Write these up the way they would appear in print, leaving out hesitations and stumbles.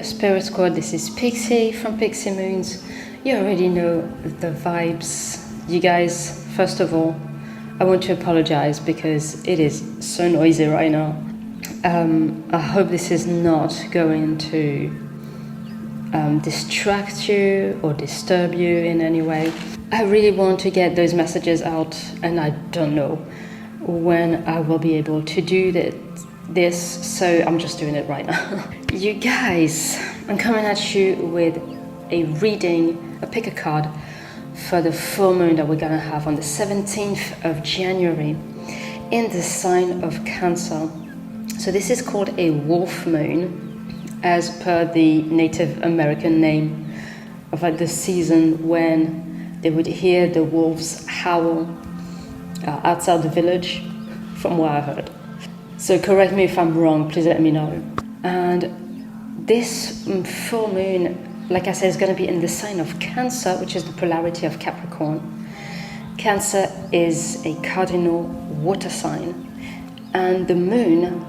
Spirit Squad, this is Pixie from Pixie Moons. You already know the vibes. You guys, first of all, I want to apologize because it is so noisy right now. I hope this is not going to distract you or disturb you in any way. I really want to get those messages out, and I don't know when I will be able to do this, so I'm just doing it right now. You guys, I'm coming at you with a reading, a pick a card for the full moon that we're gonna have on the 17th of January in the sign of Cancer. So this is called a wolf moon, as per the Native American name of the season when they would hear the wolves howl outside the village, from what I heard. So correct me if I'm wrong, please let me know. And this full moon, like I said, is going to be in the sign of Cancer, which is the polarity of Capricorn. Cancer is a cardinal water sign, and the moon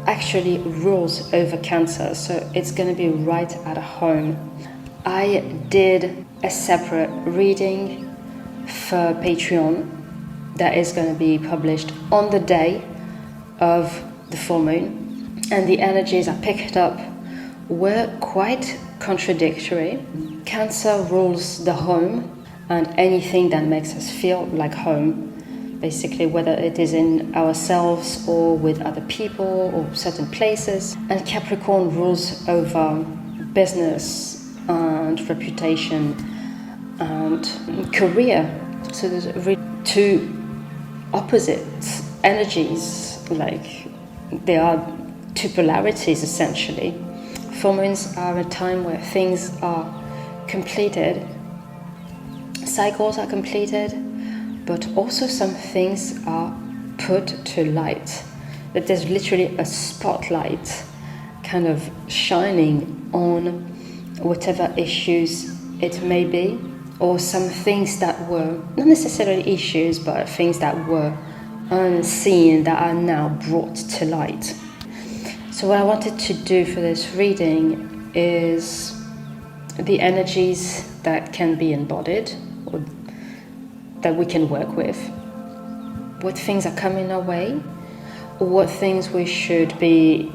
actually rules over Cancer, so it's going to be right at home. I did a separate reading for Patreon that is going to be published on the day of the full moon, and the energies I picked up were quite contradictory. Cancer rules the home and anything that makes us feel like home, basically, whether it is in ourselves or with other people or certain places. And Capricorn rules over business and reputation and career. So there's two opposite energies, like there are two polarities essentially. Full moons are a time where things are completed, cycles are completed, but also some things are put to light. That there's literally a spotlight kind of shining on whatever issues it may be, or some things that were not necessarily issues, but things that were unseen that are now brought to light. So what I wanted to do for this reading is the energies that can be embodied or that we can work with, what things are coming our way, or what things we should be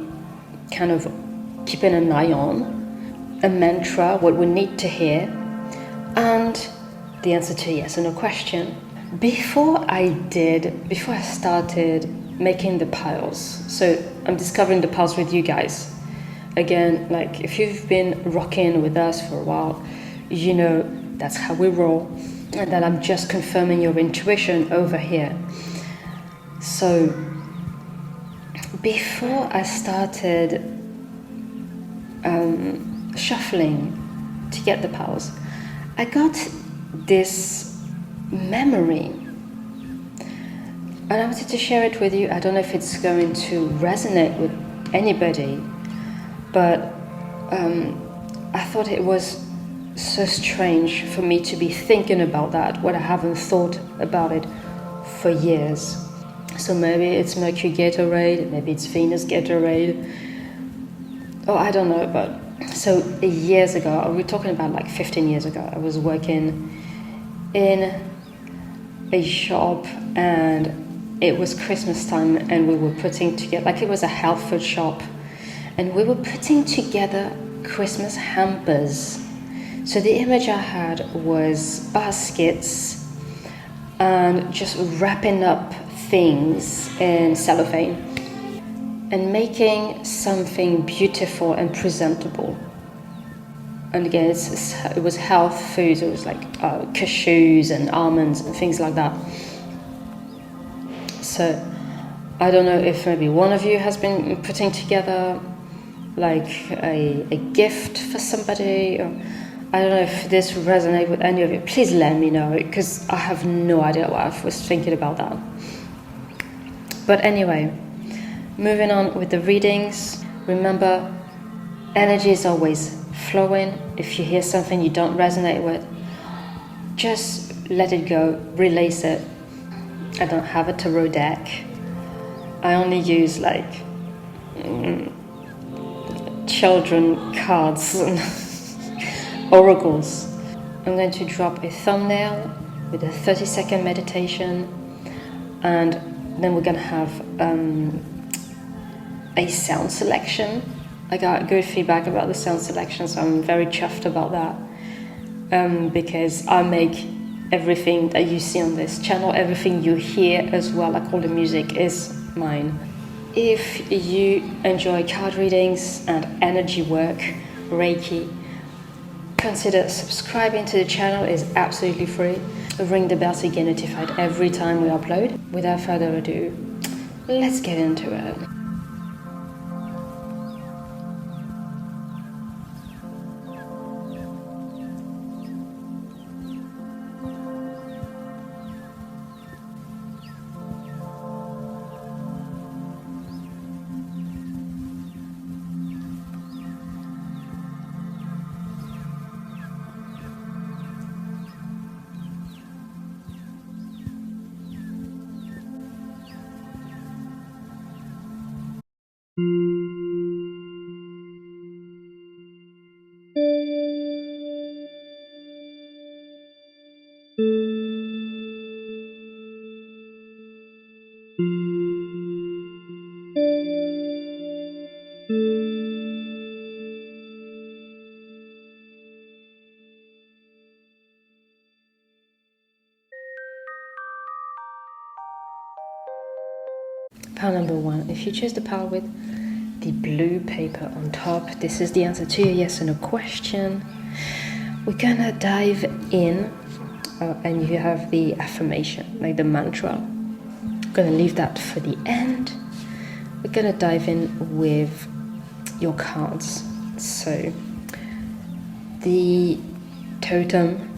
kind of keeping an eye on, a mantra, what we need to hear, and the answer to a yes or no question. Before I started making the piles, so I'm discovering the piles with you guys. Again, like if you've been rocking with us for a while, you know that's how we roll, and that I'm just confirming your intuition over here. So before I started shuffling to get the piles, I got this memory, and I wanted to share it with you. I don't know if it's going to resonate with anybody, but I thought it was so strange for me to be thinking about that, when I haven't thought about it for years. So maybe it's Mercury Gatorade, maybe it's Venus Gatorade, oh, I don't know. But so years ago, we're talking about like 15 years ago, I was working in a shop, and it was Christmas time, and we were putting together, like it was a health food shop, and we were putting together Christmas hampers. So the image I had was baskets and just wrapping up things in cellophane and making something beautiful and presentable. And again, it was health foods. It was like cashews and almonds and things like that. So I don't know if maybe one of you has been putting together like a gift for somebody, or I don't know if this resonates with any of you. Please let me know, because I have no idea what I was thinking about that. But anyway, moving on with the readings. Remember, energy is always flowing. If you hear something you don't resonate with, just let it go, release it. I don't have a tarot deck. I only use like children cards and oracles. I'm going to drop a thumbnail with a 30-second meditation, and then we're going to have a sound selection. I got good feedback about the sound selection, so I'm very chuffed about that, because I make everything that you see on this channel, everything you hear as well, like all the music, is mine. If you enjoy card readings and energy work, Reiki, consider subscribing to the channel. It's absolutely free. Ring the bell so you get notified every time we upload. Without further ado, let's get into it. Pile number 1. If you choose the pile with the blue paper on top, this is the answer to your yes or no question. We're gonna dive in, and you have the affirmation, like the mantra. I'm gonna leave that for the end. We're gonna dive in with your cards. So the totem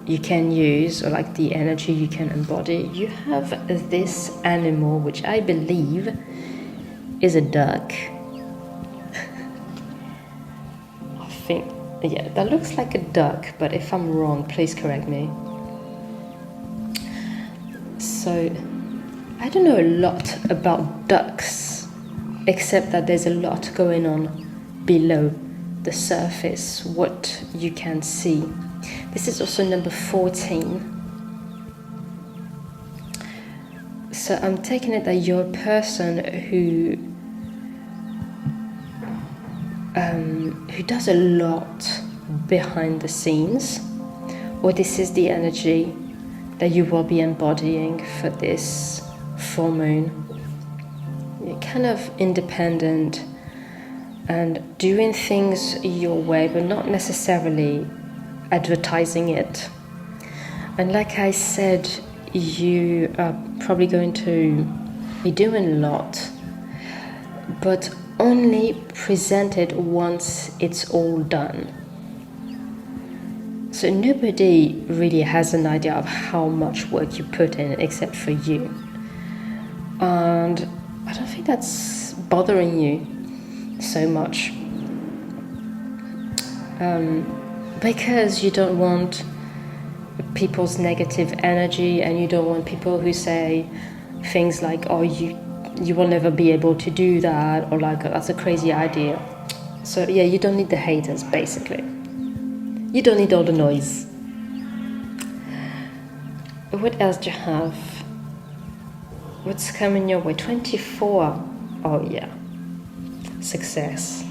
you can use, or like the energy you can embody, you have this animal, which I believe is a duck. I think, yeah, that looks like a duck, but if I'm wrong, please correct me. So I don't know a lot about ducks, except that there's a lot going on below the surface, what you can see. This is also number 14. So I'm taking it that you're a person who does a lot behind the scenes, or this is the energy that you will be embodying for this full moon. You're kind of independent and doing things your way, but not necessarily advertising it. And like I said, you are probably going to be doing a lot, but only present it once it's all done. So nobody really has an idea of how much work you put in except for you. And I don't think that's bothering you so much. Because you don't want people's negative energy, and you don't want people who say things like, oh, you will never be able to do that, or like, that's a crazy idea. So yeah, you don't need the haters, basically. You don't need all the noise. What else do you have? What's coming your way? 24. Oh yeah. Success.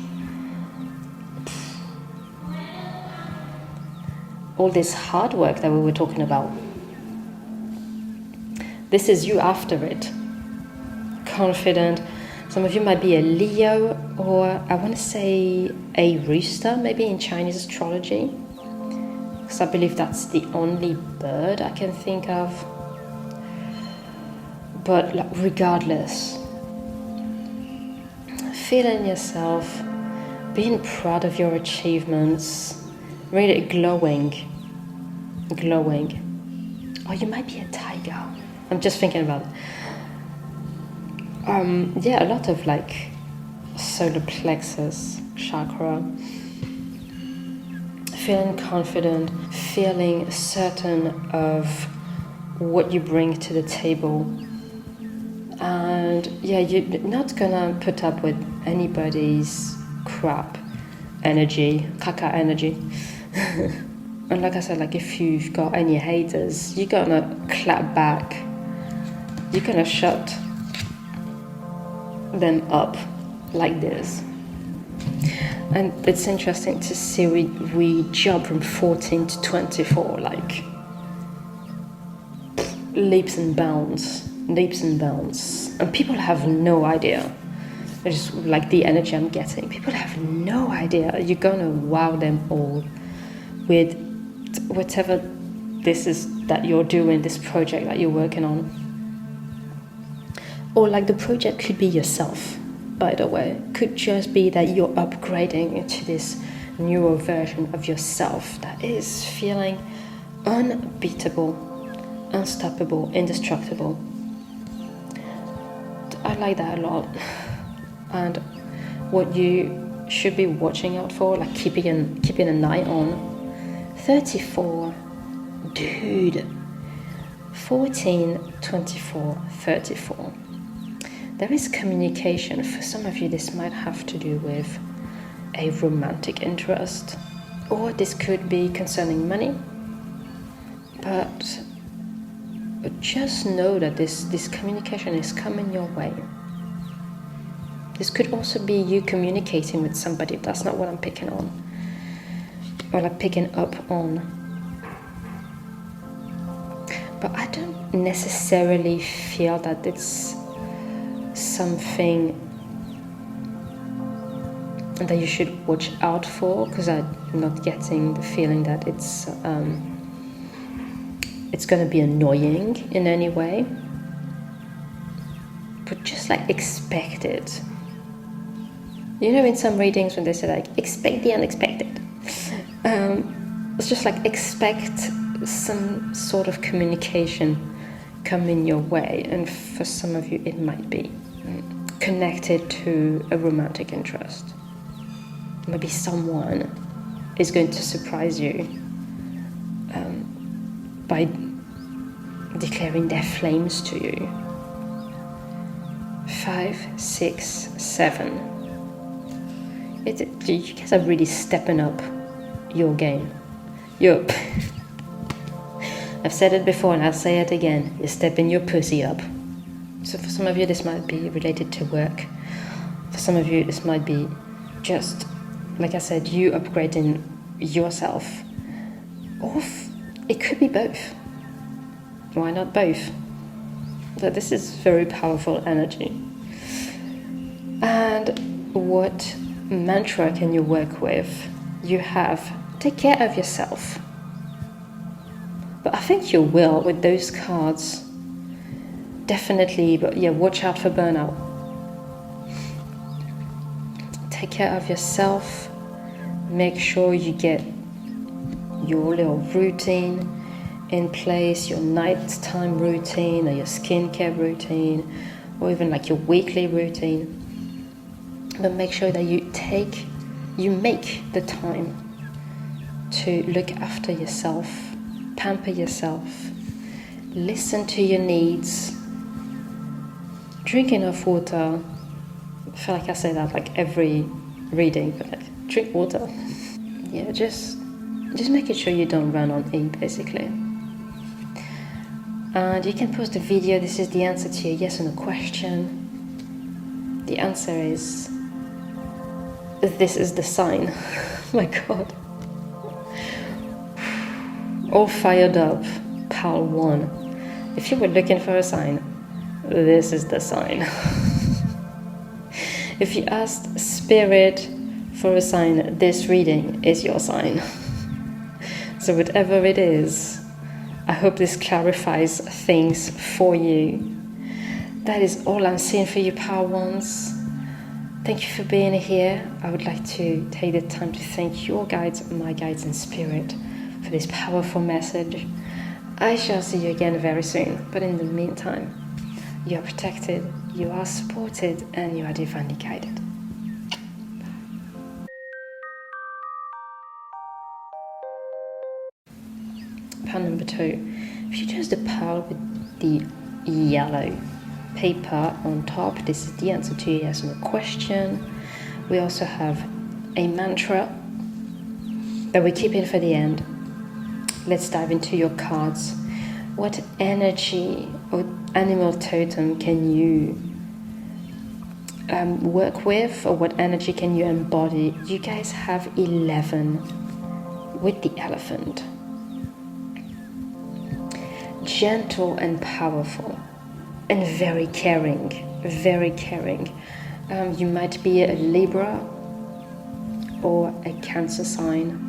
All this hard work that we were talking about. This is you after it. Confident. Some of you might be a Leo, or I want to say a rooster, maybe in Chinese astrology, because I believe that's the only bird I can think of. But like, regardless, feeling yourself, being proud of your achievements, really glowing. Oh, you might be a tiger. I'm just thinking about it. Yeah, a lot of like solar plexus chakra. Feeling confident, feeling certain of what you bring to the table. And yeah, you're not gonna put up with anybody's crap. energy, caca energy. And like I said, like if you've got any haters, you're gonna clap back. You're gonna shut them up like this. And it's interesting to see we jump from 14 to 24, like leaps and bounds. And people have no idea. It's just like the energy I'm getting. People have no idea. You're gonna wow them all with whatever this is that you're doing, this project that you're working on. Or like the project could be yourself, by the way. Could just be that you're upgrading into this newer version of yourself that is feeling unbeatable, unstoppable, indestructible. I like that a lot. And what you should be watching out for, like keeping an eye on, 34, dude, 14, 24, 34. There is communication. For some of you, this might have to do with a romantic interest, or this could be concerning money. But just know that this communication is coming your way. This could also be you communicating with somebody. That's not what I'm picking on, or like picking up on. But I don't necessarily feel that it's something that you should watch out for, because I'm not getting the feeling that it's going to be annoying in any way. But just like expect it. You know, in some readings when they say like expect the unexpected, it's just like expect some sort of communication coming your way, and for some of you it might be connected to a romantic interest. Maybe someone is going to surprise you by declaring their flames to you. 5, 6, 7. You guys are really stepping up your game. Yup. I've said it before and I'll say it again. You're stepping your pussy up. So for some of you, this might be related to work. For some of you, this might be just, like I said, you upgrading yourself. Or it could be both. Why not both? So this is very powerful energy. And what mantra can you work with? You have, take care of yourself. But I think you will with those cards. Definitely, but yeah, watch out for burnout. Take care of yourself. Make sure you get your little routine in place, your nighttime routine or your skincare routine, or even like your weekly routine. But make sure that you make the time to look after yourself, pamper yourself, listen to your needs, drink enough water. I feel like I say that like every reading, but like drink water. Yeah, just making sure you don't run on E, basically. And you can pause the video. This is the answer to your yes or no question. The answer is, this is the sign. My God. All fired up, pile 1. If you were looking for a sign, this is the sign. If you asked Spirit for a sign, this reading is your sign. So whatever it is, I hope this clarifies things for you. That is all I'm seeing for you, Power Ones. Thank you for being here. I would like to take the time to thank your guides, my guides in spirit, for this powerful message. I shall see you again very soon, but in the meantime, you are protected, you are supported, and you are divinely guided. Pile number 2. If you choose the pile with the yellow paper on top, this is the answer to your yes or no question. We also have a mantra that we keep in for the end. Let's dive into your cards. What energy or animal totem can you work with, or what energy can you embody? You guys have 11 with the elephant. Gentle and powerful and very caring, very caring. You might be a Libra or a Cancer sign,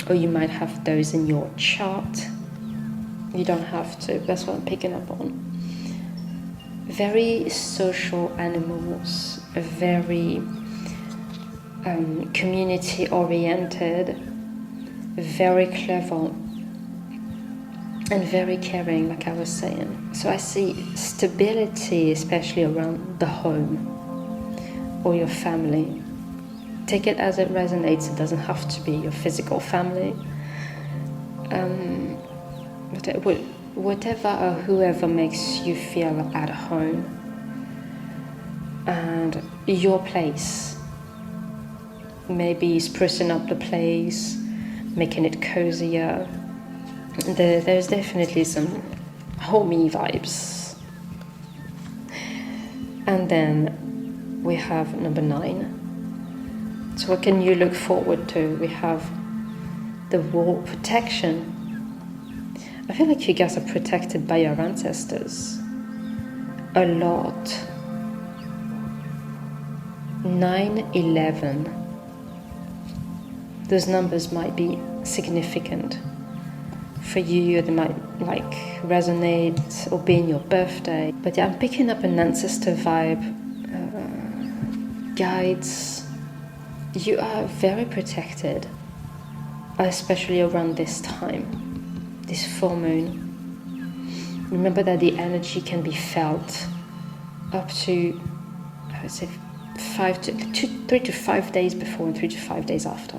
or you might have those in your chart. You don't have to, that's what I'm picking up on. Very social animals, very community oriented, very clever, and very caring, like I was saying. So I see stability, especially around the home or your family. Take it as it resonates. It doesn't have to be your physical family. Whatever or whoever makes you feel at home. And your place. Maybe sprucing up the place, making it cozier. There's definitely some homey vibes. And then we have number 9. So what can you look forward to? We have the wall protection. I feel like you guys are protected by your ancestors a lot. 9, 11. Those numbers might be significant. For you, they might like resonate or be in your birthday. But yeah, I'm picking up an ancestor vibe, guides. You are very protected, especially around this time, this full moon. Remember that the energy can be felt up to, I would say, 3 to 5 days before and 3 to 5 days after.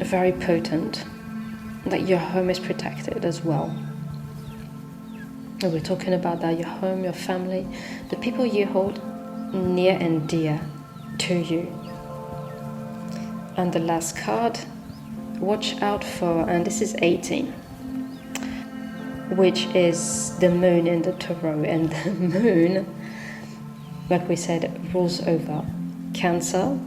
Very potent. Like your home is protected as well. And we're talking about that, your home, your family, the people you hold near and dear to you. And the last card, watch out for, and this is 18, which is the moon in the tarot. And the moon, like we said, rules over Cancer.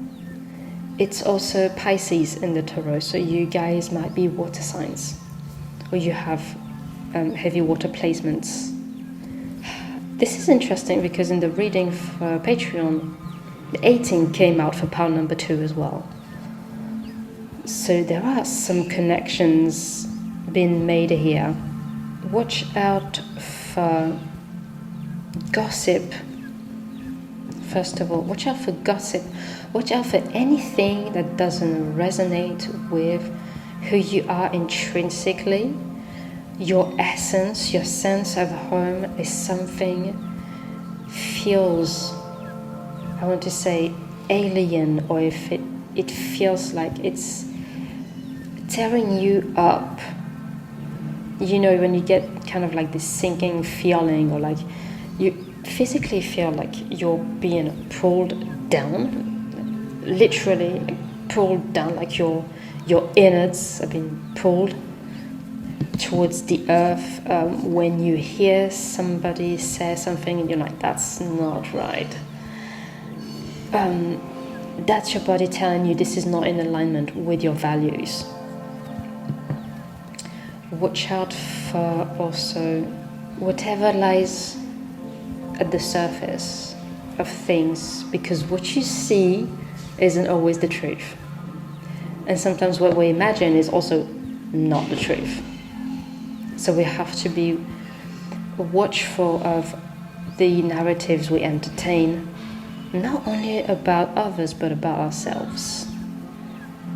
It's also Pisces in the tarot, so you guys might be water signs, or you have heavy water placements. This is interesting because in the reading for Patreon, the 18 came out for pile number 2 as well. So there are some connections being made here. Watch out for gossip. First of all, watch out for gossip. Watch out for anything that doesn't resonate with who you are intrinsically. Your essence, your sense of home is something feels, I want to say, alien, or if it feels like it's tearing you up. You know, when you get kind of like this sinking feeling, or like you physically feel like you're being pulled down, literally like pulled down, like your innards are being pulled towards the earth. When you hear somebody say something and you're like, that's not right, that's your body telling you this is not in alignment with your values. Watch out for also whatever lies at the surface of things, because what you see isn't always the truth, and sometimes what we imagine is also not the truth. So we have to be watchful of the narratives we entertain, not only about others but about ourselves.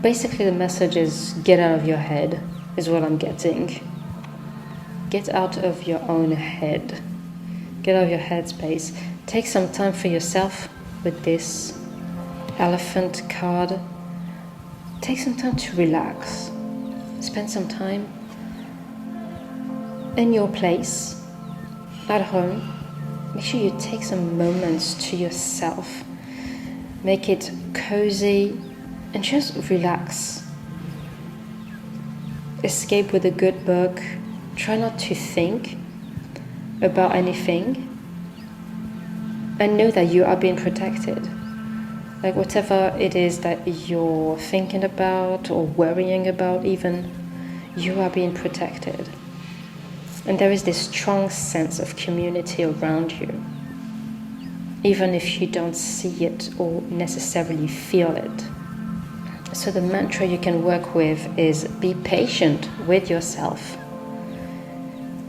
Basically the message is get out of your head, is what I'm getting. Get out of your own head. Get out of your headspace. Take some time for yourself with this elephant card. Take some time to relax. Spend some time in your place, at home. Make sure you take some moments to yourself. Make it cozy, and just relax. Escape with a good book. Try not to think about anything, and know that you are being protected. Like whatever it is that you're thinking about or worrying about even, you are being protected. And there is this strong sense of community around you, even if you don't see it or necessarily feel it. So the mantra you can work with is be patient with yourself.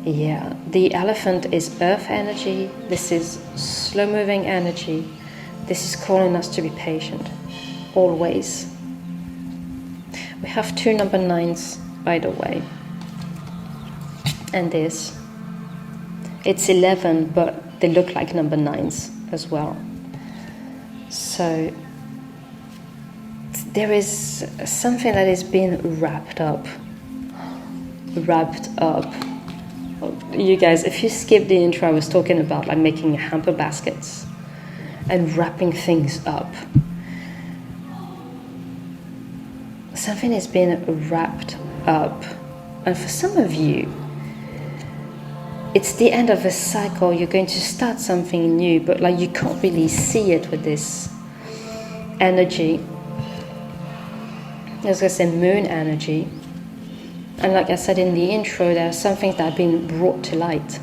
Yeah, the elephant is earth energy. This is slow-moving energy. This is calling us to be patient, always. We have 2 number 9s, by the way. And this. It's 11, but they look like number 9s as well. So there is something that is being wrapped up. You guys, if you skip the intro, I was talking about like making hamper baskets and wrapping things up. Something is being wrapped up, and for some of you, it's the end of a cycle. You're going to start something new, but like you can't really see it with this energy. As I said, moon energy. And like I said in the intro, there are some things that have been brought to light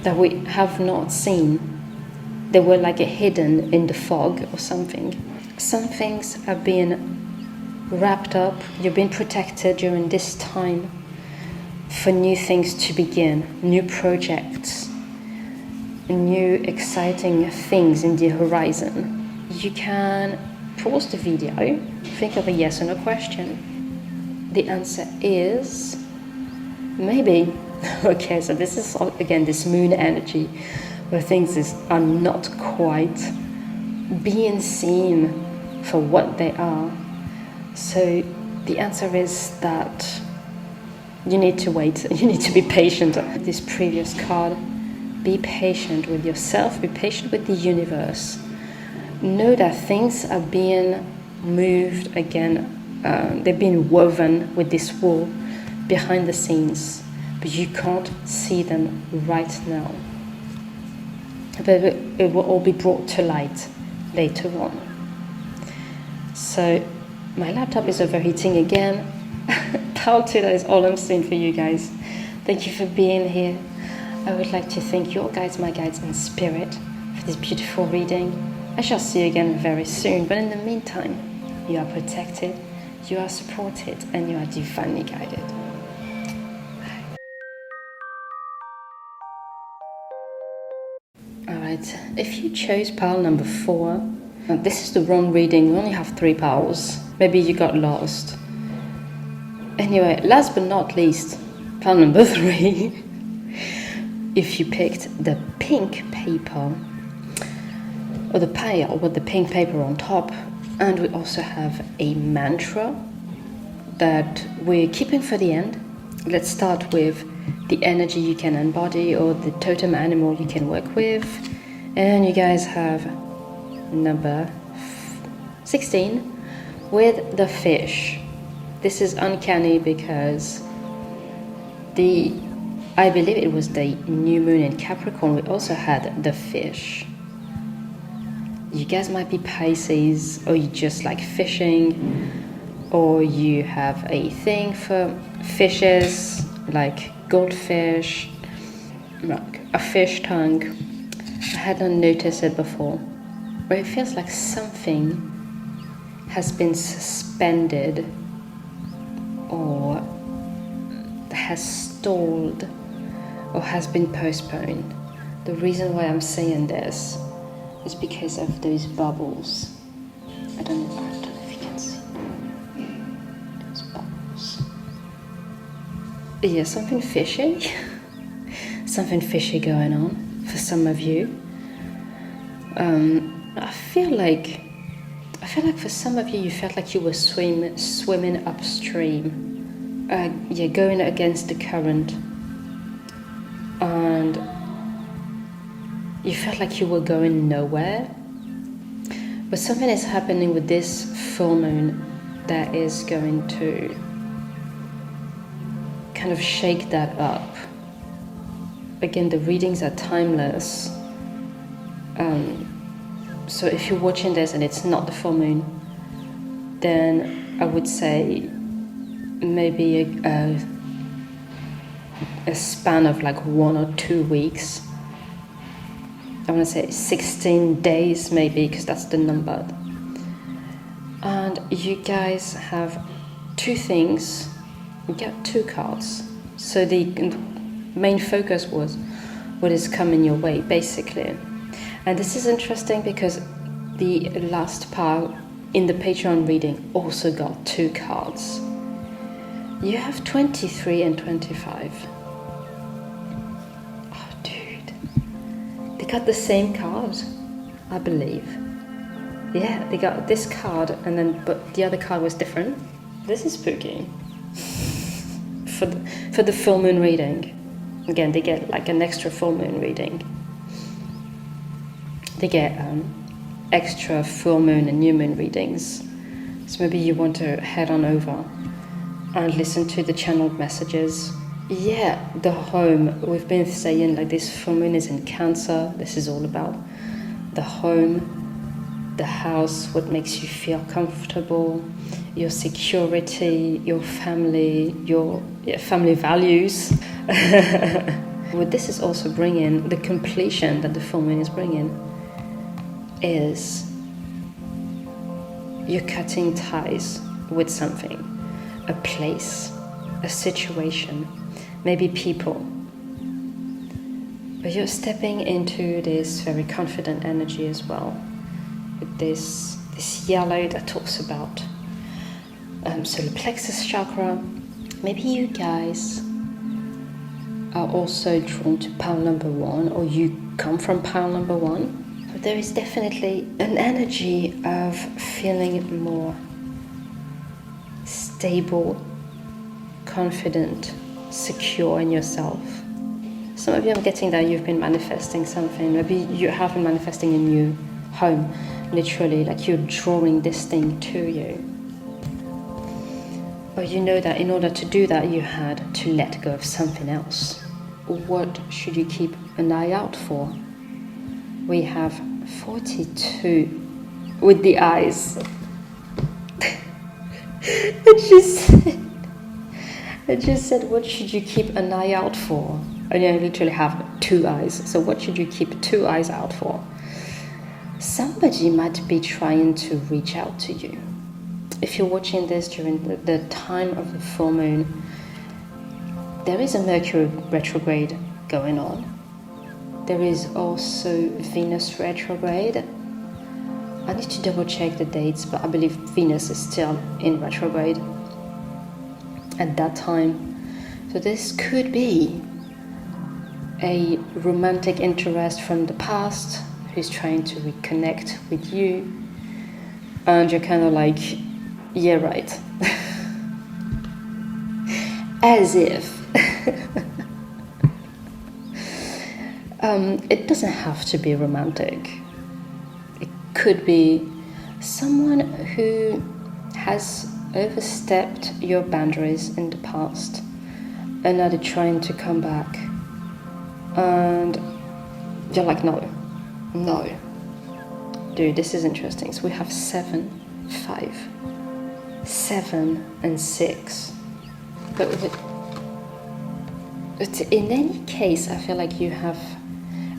that we have not seen. They were like hidden in the fog or something. Some things have been wrapped up. You've been protected during this time for new things to begin, new projects, new exciting things in the horizon. You can pause the video, think of a yes or no question. The answer is maybe. Okay, so this is again this moon energy where things are not quite being seen for what they are. So the answer is that you need to wait. You need to be patient. This previous card, be patient with yourself, be patient with the universe. Know that things are being moved again. They've been woven with this wool behind the scenes, but you can't see them right now. But it will all be brought to light later on. So my laptop is overheating again. That is all I'm saying for you guys. Thank you for being here. I would like to thank your guides, my guides in spirit, for this beautiful reading. I shall see you again very soon, but in the meantime, you are protected, you are supported, and you are divinely guided. Alright, if you chose pile number 4, this is the wrong reading. We only have 3 piles. Maybe you got lost. Anyway, last but not least, pile number 3. If you picked the pink paper, or the pile with the pink paper on top, and we also have a mantra that we're keeping for the end. Let's start with the energy you can embody or the totem animal you can work with. And you guys have number 16 with the fish. This is uncanny because I believe it was the new moon in Capricorn. We also had the fish. You guys might be Pisces, or you just like fishing, or you have a thing for fishes, like goldfish, like a fish tongue. I hadn't noticed it before, but it feels like something has been suspended or has stalled or has been postponed. The reason why I'm saying this is because of those bubbles. I don't know if you can see those bubbles. Yeah, something fishy. Something fishy going on for some of you. I feel like for some of you, you felt like you were swimming upstream. You're going against the current, and you felt like you were going nowhere. But something is happening with this full moon that is going to kind of shake that up. Again, the readings are timeless. So if you're watching this and it's not the full moon, then I would say maybe a span of like 1 or 2 weeks. I want to say 16 days maybe, because that's the number. And you guys have 2 things. You get 2 cards. So the main focus was what is coming your way, basically. And this is interesting because the last pile in the Patreon reading also got 2 cards. You have 23 and 25. Oh, dude. They got the same card, I believe. Yeah, they got this card, and then but the other card was different. This is spooky. For the full moon reading. Again, they get like an extra full moon reading. They get extra full moon and new moon readings. So maybe you want to head on over and listen to the channeled messages. Yeah, the home. We've been saying like this full moon is in Cancer. This is all about the home, the house, what makes you feel comfortable, your security, your family, your family values. What this is also bringing, the completion that the full moon is bringing, is you're cutting ties with something, a place, a situation, maybe people. But you're stepping into this very confident energy as well, with this yellow that talks about solar plexus chakra. Maybe you guys are also drawn to pile number 1, or you come from pile number 1. But there is definitely an energy of feeling more stable, confident, secure in yourself. Some of you, I'm getting that you've been manifesting something. Maybe you have been manifesting a new home, literally, like you're drawing this thing to you. But you know that in order to do that, you had to let go of something else. What should you keep an eye out for? We have 42 with the eyes. I just said, what should you keep an eye out for? And I literally have 2 eyes. So what should you keep 2 eyes out for? Somebody might be trying to reach out to you. If you're watching this during the time of the full moon, there is a Mercury retrograde going on. There is also Venus retrograde. I need to double check the dates, but I believe Venus is still in retrograde at that time. So this could be a romantic interest from the past who's trying to reconnect with you, and you're kind of like, yeah, right. As if. It doesn't have to be romantic. It could be someone who has overstepped your boundaries in the past and now they're trying to come back, and you're like, no, dude, this is interesting. So we have 7, 5, 7 and 6, but in any case, I feel like you have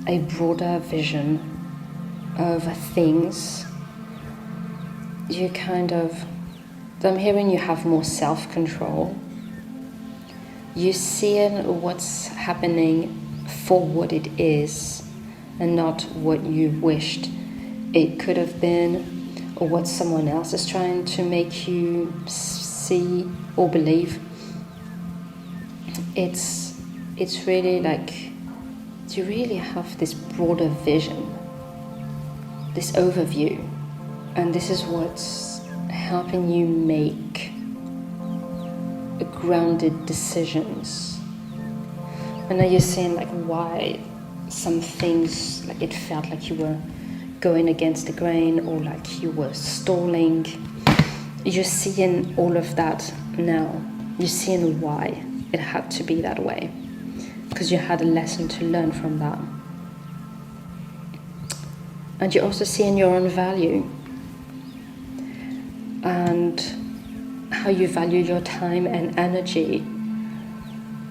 a broader vision of things. You kind of, I'm hearing you have more self-control. You're seeing what's happening for what it is and not what you wished it could have been, or what someone else is trying to make you see or believe. It's really like you really have this broader vision, this overview, and this is what's helping you make grounded decisions. I know you're saying like why some things, like it felt like you were going against the grain, or like you were stalling. You're seeing all of that now. You're seeing why it had to be that way, because you had a lesson to learn from that. And you're also seeing your own value and how you value your time and energy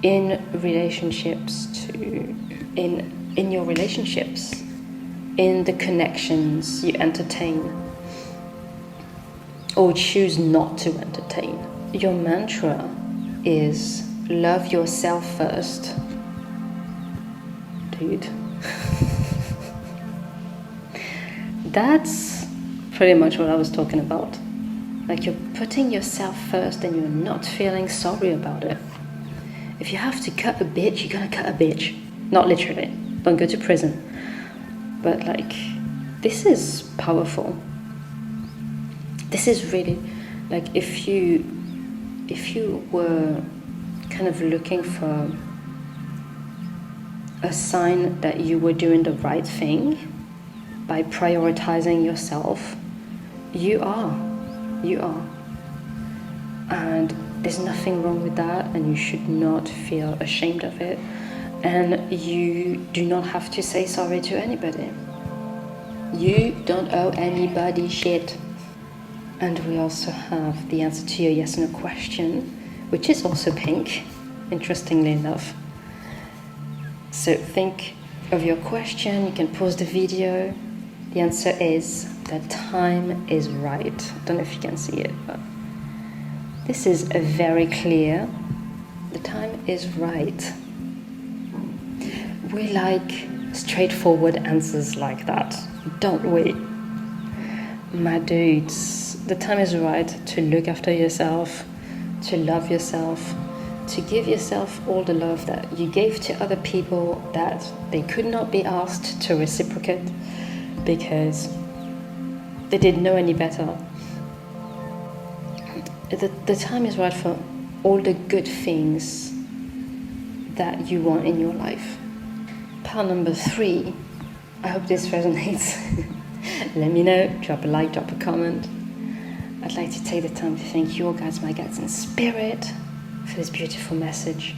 in relationships, in your relationships, in the connections you entertain or choose not to entertain. Your mantra is love yourself first. Dude. That's pretty much what I was talking about. Like, you're putting yourself first and you're not feeling sorry about it. If you have to cut a bitch, you're gonna cut a bitch. Not literally. Don't go to prison. But like, this is powerful. This is really, like, if you were kind of looking for a sign that you were doing the right thing by prioritizing yourself, you are. And there's nothing wrong with that, and you should not feel ashamed of it. And you do not have to say sorry to anybody. You don't owe anybody shit. And we also have the answer to your yes no question, which is also pink, interestingly enough. So think of your question, you can pause the video. The answer is the time is right. I don't know if you can see it, but this is a very clear, the time is right. We like straightforward answers like that, don't we? My dudes, the time is right to look after yourself, to love yourself, to give yourself all the love that you gave to other people that they could not be asked to reciprocate because they didn't know any better. The time is right for all the good things that you want in your life. Part number 3, I hope this resonates. Let me know, drop a like, drop a comment. I'd like to take the time to thank your guides, my guides in spirit, for this beautiful message.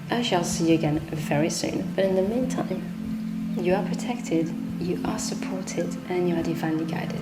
I shall see you again very soon, but in the meantime, you are protected, you are supported, and you are divinely guided.